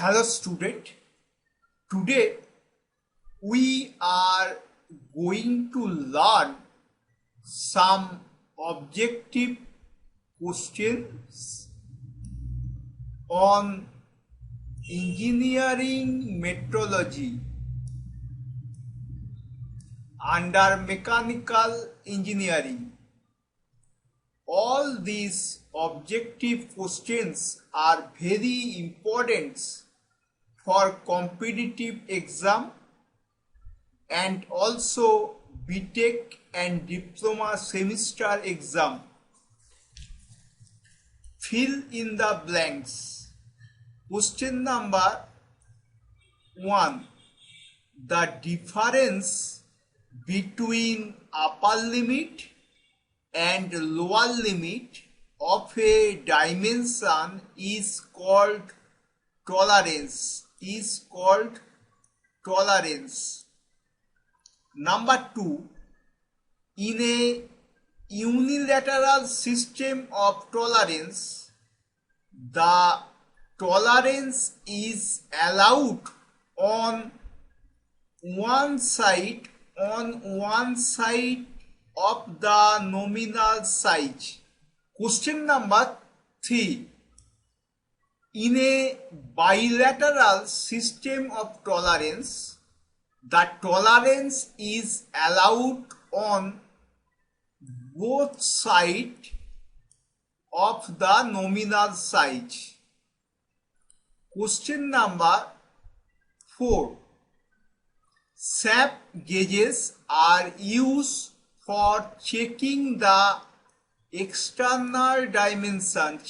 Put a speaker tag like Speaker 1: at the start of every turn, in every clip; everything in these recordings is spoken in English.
Speaker 1: Hello student, today we are going to learn some objective questions on engineering metrology under mechanical engineering. All these objective questions are very important for competitive exam and also BTech and Diploma semester exam. Fill in the blanks. Question number 1. The difference between upper limit and lower limit of a dimension is called tolerance. Number 2, in a unilateral system of tolerance, the tolerance is allowed on one side of the nominal size. Question number 3. In a bilateral system of tolerance, the tolerance is allowed on both sides of the nominal size. Question number 4. Sap gauges are used for checking the external dimension.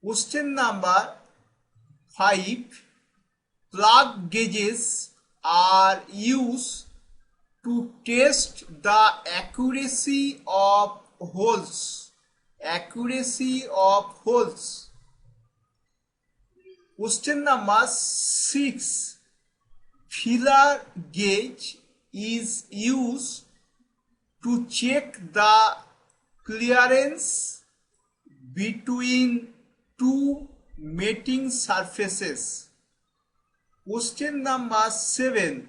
Speaker 1: Question number 5. Plug gauges are used to test the accuracy of holes. Question number 6. Feeler gauge is used to check the clearance between two mating surfaces. Question number 7.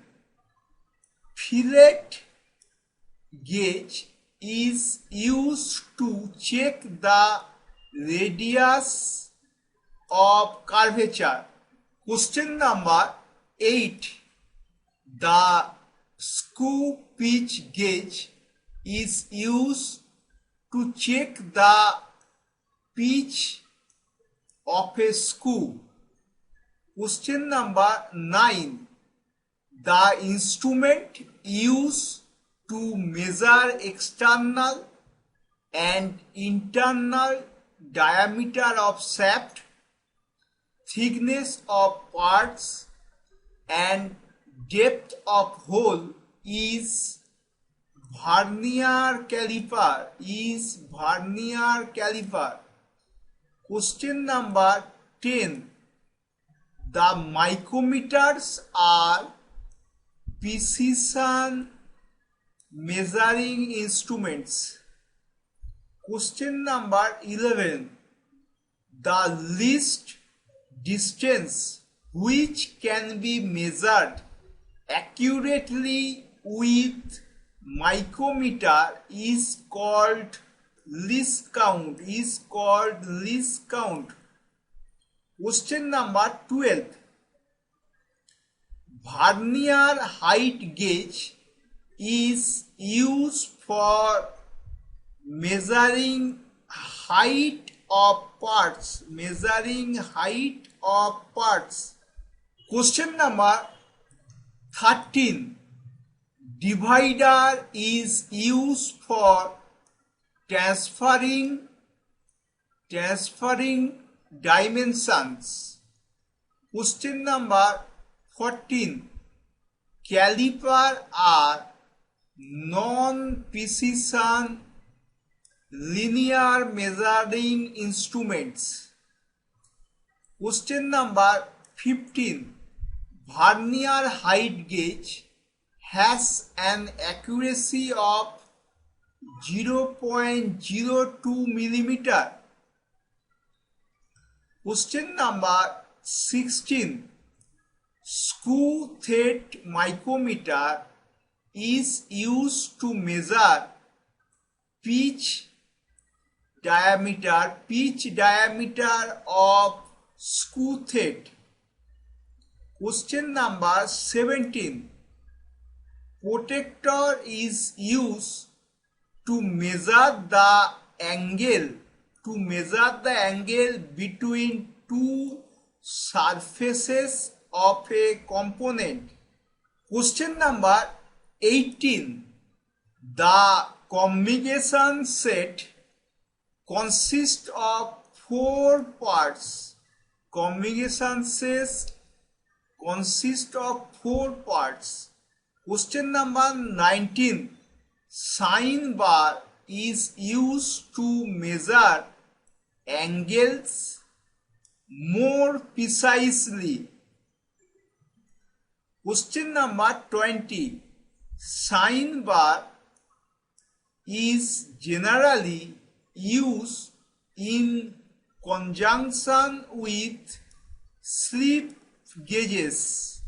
Speaker 1: Fillet gauge is used to check the radius of curvature. Question number 8. The screw pitch gauge is used to check the pitch of a screw. Question number 9. The instrument used to measure external and internal diameter of shaft, thickness of parts and depth of hole is vernier caliper. Question number 10. The micrometers are precision measuring instruments. Question number 11. The least distance which can be measured accurately with micrometer is called least count. Question number 12. Vernier height gauge is used for measuring height of parts. Question number 13. Divider is used for transferring dimensions. Question number 14. Caliper are non-precision linear measuring instruments. Question number 15. Vernier height gauge has an accuracy of 0.02 millimeter Question number 16. Screw thread micrometer is used to measure pitch diameter of screw thread. Question number 17. Protractor is used to measure the angle between two surfaces of a component. Question number 18. The communication set consists of 4 parts. Communication set consists of 4 parts. Question number 19. Sine bar is used to measure angles more precisely. Question number 20. Sine bar is generally used in conjunction with slip gauges.